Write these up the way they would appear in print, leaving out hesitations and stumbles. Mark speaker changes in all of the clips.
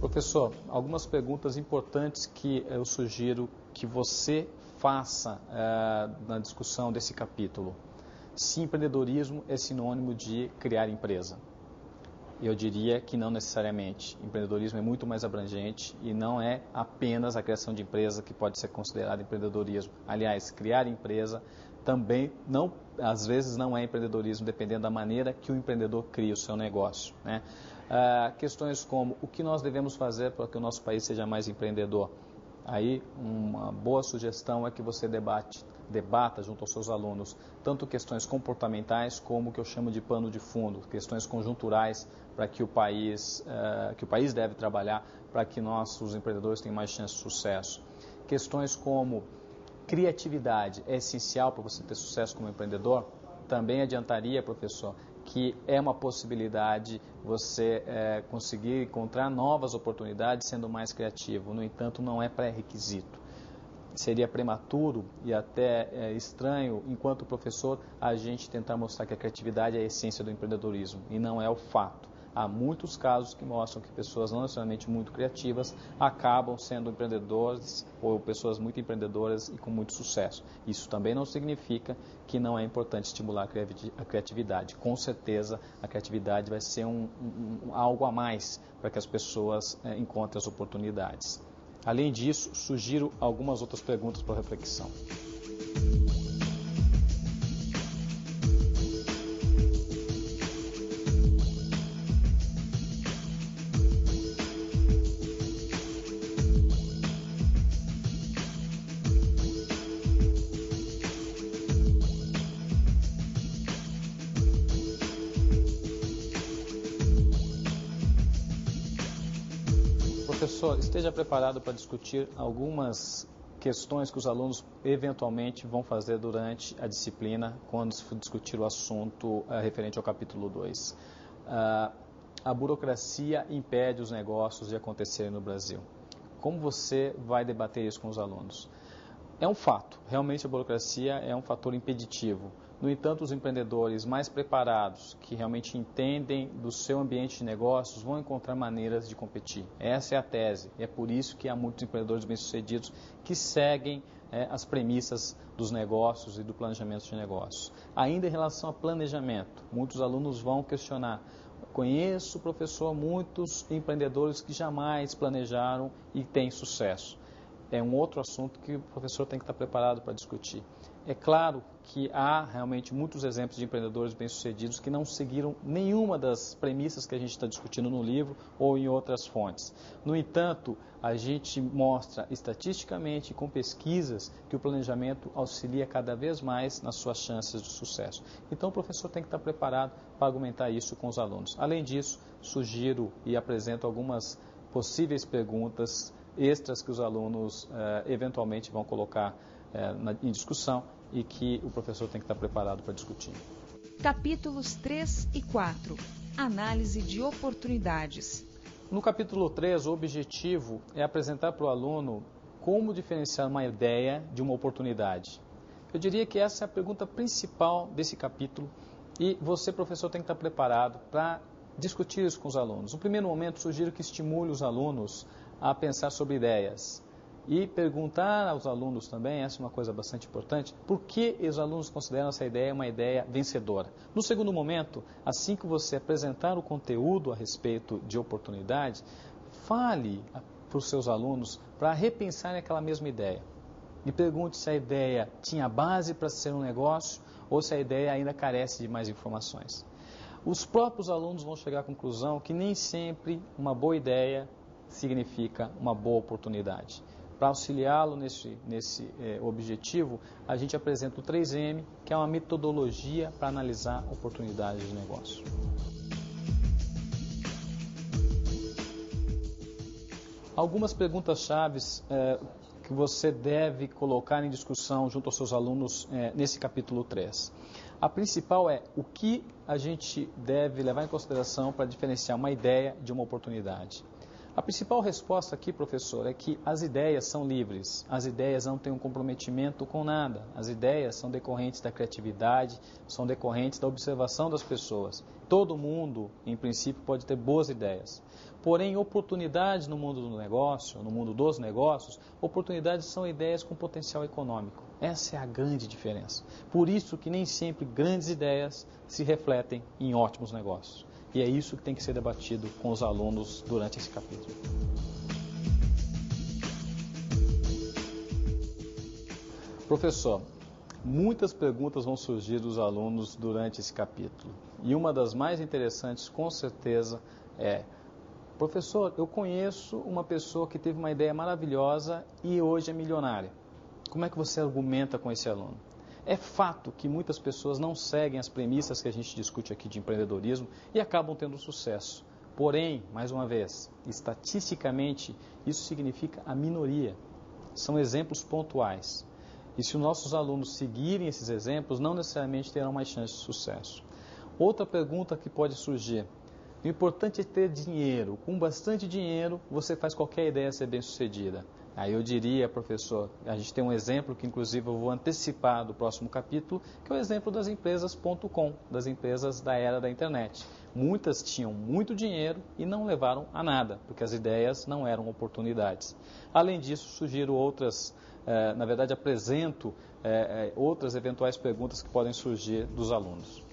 Speaker 1: Professor, algumas perguntas importantes que eu sugiro que você faça na discussão desse capítulo. Se empreendedorismo é sinônimo de criar empresa. Eu diria que não necessariamente. Empreendedorismo é muito mais abrangente e não é apenas a criação de empresa que pode ser considerada empreendedorismo. Aliás, criar empresa também, às vezes, não é empreendedorismo, dependendo da maneira que o empreendedor cria o seu negócio, né? Questões como o que nós devemos fazer para que o nosso país seja mais empreendedor. Aí, uma boa sugestão é que você debata junto aos seus alunos tanto questões comportamentais como o que eu chamo de pano de fundo, questões conjunturais para que o país deve trabalhar para que nossos empreendedores tenham mais chance de sucesso. Questões como criatividade é essencial para você ter sucesso como empreendedor? Também adiantaria, professor, que é uma possibilidade você conseguir encontrar novas oportunidades sendo mais criativo. No entanto, não é pré-requisito. Seria prematuro e até estranho, enquanto professor, a gente tentar mostrar que a criatividade é a essência do empreendedorismo, e não é o fato. Há muitos casos que mostram que pessoas não necessariamente muito criativas acabam sendo empreendedores ou pessoas muito empreendedoras e com muito sucesso. Isso também não significa que não é importante estimular a criatividade. Com certeza, a criatividade vai ser algo a mais para que as pessoas encontrem as oportunidades. Além disso, sugiro algumas outras perguntas para reflexão. Professor, esteja preparado para discutir algumas questões que os alunos eventualmente vão fazer durante a disciplina, quando se for discutir o assunto referente ao capítulo 2. A burocracia impede os negócios de acontecerem no Brasil. Como você vai debater isso com os alunos? É um fato, realmente a burocracia é um fator impeditivo. No entanto, os empreendedores mais preparados, que realmente entendem do seu ambiente de negócios, vão encontrar maneiras de competir. Essa é a tese. E é por isso que há muitos empreendedores bem-sucedidos que seguem as premissas dos negócios e do planejamento de negócios. Ainda em relação a planejamento, muitos alunos vão questionar. Conheço, professor, muitos empreendedores que jamais planejaram e têm sucesso. É um outro assunto que o professor tem que estar preparado para discutir. É claro que há realmente muitos exemplos de empreendedores bem-sucedidos que não seguiram nenhuma das premissas que a gente está discutindo no livro ou em outras fontes. No entanto, a gente mostra estatisticamente com pesquisas que o planejamento auxilia cada vez mais nas suas chances de sucesso. Então, o professor tem que estar preparado para argumentar isso com os alunos. Além disso, sugiro e apresento algumas possíveis perguntas extras que os alunos eventualmente vão colocar em discussão e que o professor tem que estar preparado para discutir.
Speaker 2: Capítulos 3 e 4. Análise de oportunidades.
Speaker 1: No capítulo 3, o objetivo é apresentar para o aluno como diferenciar uma ideia de uma oportunidade. Eu diria que essa é a pergunta principal desse capítulo e você, professor, tem que estar preparado para discutir isso com os alunos. No primeiro momento, sugiro que estimule os alunos a pensar sobre ideias e perguntar aos alunos também, essa é uma coisa bastante importante, por que os alunos consideram essa ideia uma ideia vencedora. No segundo momento, assim que você apresentar o conteúdo a respeito de oportunidade, fale para os seus alunos para repensarem aquela mesma ideia. E pergunte se a ideia tinha base para ser um negócio ou se a ideia ainda carece de mais informações. Os próprios alunos vão chegar à conclusão que nem sempre uma boa ideia significa uma boa oportunidade. Para auxiliá-lo nesse objetivo, a gente apresenta o 3M, que é uma metodologia para analisar oportunidades de negócio. Algumas perguntas-chave que você deve colocar em discussão junto aos seus alunos nesse capítulo 3. A principal é o que a gente deve levar em consideração para diferenciar uma ideia de uma oportunidade. A principal resposta aqui, professor, é que as ideias são livres, as ideias não têm um comprometimento com nada, as ideias são decorrentes da criatividade, são decorrentes da observação das pessoas. Todo mundo, em princípio, pode ter boas ideias. Porém, oportunidades no mundo do negócio, no mundo dos negócios, oportunidades são ideias com potencial econômico. Essa é a grande diferença. Por isso que nem sempre grandes ideias se refletem em ótimos negócios. E é isso que tem que ser debatido com os alunos durante esse capítulo. Professor, muitas perguntas vão surgir dos alunos durante esse capítulo. E uma das mais interessantes, com certeza, é: professor, eu conheço uma pessoa que teve uma ideia maravilhosa e hoje é milionária. Como é que você argumenta com esse aluno? É fato que muitas pessoas não seguem as premissas que a gente discute aqui de empreendedorismo e acabam tendo sucesso. Porém, mais uma vez, estatisticamente, isso significa a minoria. São exemplos pontuais. E se os nossos alunos seguirem esses exemplos, não necessariamente terão mais chance de sucesso. Outra pergunta que pode surgir: o importante é ter dinheiro. Com bastante dinheiro, você faz qualquer ideia ser bem-sucedida. Aí eu diria, professor, a gente tem um exemplo que inclusive eu vou antecipar do próximo capítulo, que é o exemplo das empresas.com, das empresas da era da internet. Muitas tinham muito dinheiro e não levaram a nada, porque as ideias não eram oportunidades. Além disso, sugiro outras, na verdade apresento outras eventuais perguntas que podem surgir dos alunos.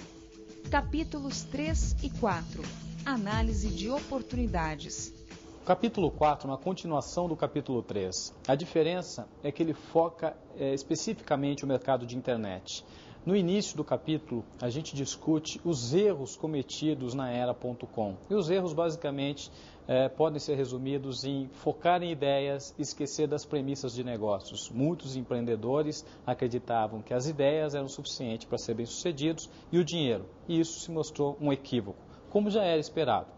Speaker 2: Capítulos 3 e 4. Análise de oportunidades.
Speaker 1: O capítulo 4 é uma continuação do capítulo 3. A diferença é que ele foca especificamente o mercado de internet. No início do capítulo, a gente discute os erros cometidos na era.com. E os erros, basicamente, podem ser resumidos em focar em ideias e esquecer das premissas de negócios. Muitos empreendedores acreditavam que as ideias eram suficientes para ser bem-sucedidos e o dinheiro. E isso se mostrou um equívoco, como já era esperado.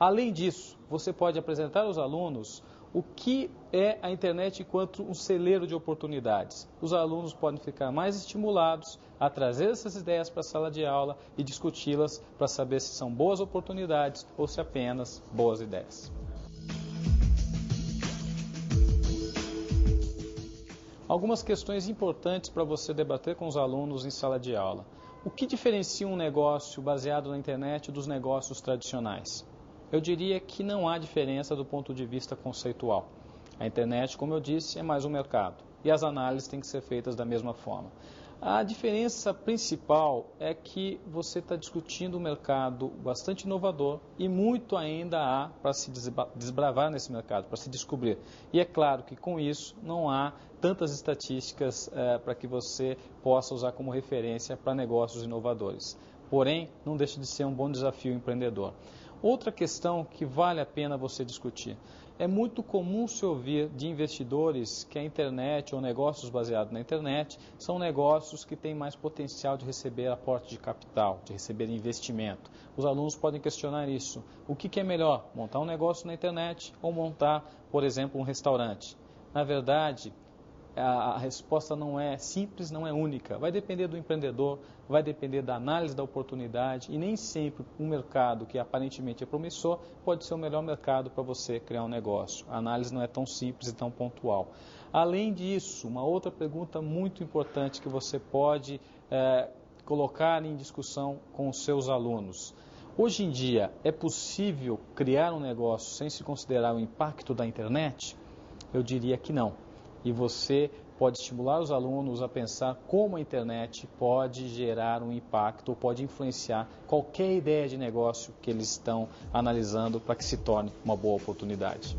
Speaker 1: Além disso, você pode apresentar aos alunos o que é a internet enquanto um celeiro de oportunidades. Os alunos podem ficar mais estimulados a trazer essas ideias para a sala de aula e discuti-las para saber se são boas oportunidades ou se apenas boas ideias. Algumas questões importantes para você debater com os alunos em sala de aula. O que diferencia um negócio baseado na internet dos negócios tradicionais? Eu diria que não há diferença do ponto de vista conceitual. A internet, como eu disse, é mais um mercado e as análises têm que ser feitas da mesma forma. A diferença principal é que você está discutindo um mercado bastante inovador e muito ainda há para se desbravar nesse mercado, para se descobrir. E é claro que com isso não há tantas estatísticas para que você possa usar como referência para negócios inovadores. Porém, não deixa de ser um bom desafio empreendedor. Outra questão que vale a pena você discutir. É muito comum se ouvir de investidores que a internet ou negócios baseados na internet são negócios que têm mais potencial de receber aporte de capital, de receber investimento. Os alunos podem questionar isso. O que é melhor, montar um negócio na internet ou montar, por exemplo, um restaurante? Na verdade, a resposta não é simples, não é única. Vai depender do empreendedor, vai depender da análise da oportunidade e nem sempre um mercado que aparentemente é promissor pode ser o melhor mercado para você criar um negócio. A análise não é tão simples e tão pontual. Além disso, uma outra pergunta muito importante que você pode colocar em discussão com os seus alunos. Hoje em dia, é possível criar um negócio sem se considerar o impacto da internet? Eu diria que não. E você pode estimular os alunos a pensar como a internet pode gerar um impacto ou pode influenciar qualquer ideia de negócio que eles estão analisando para que se torne uma boa oportunidade.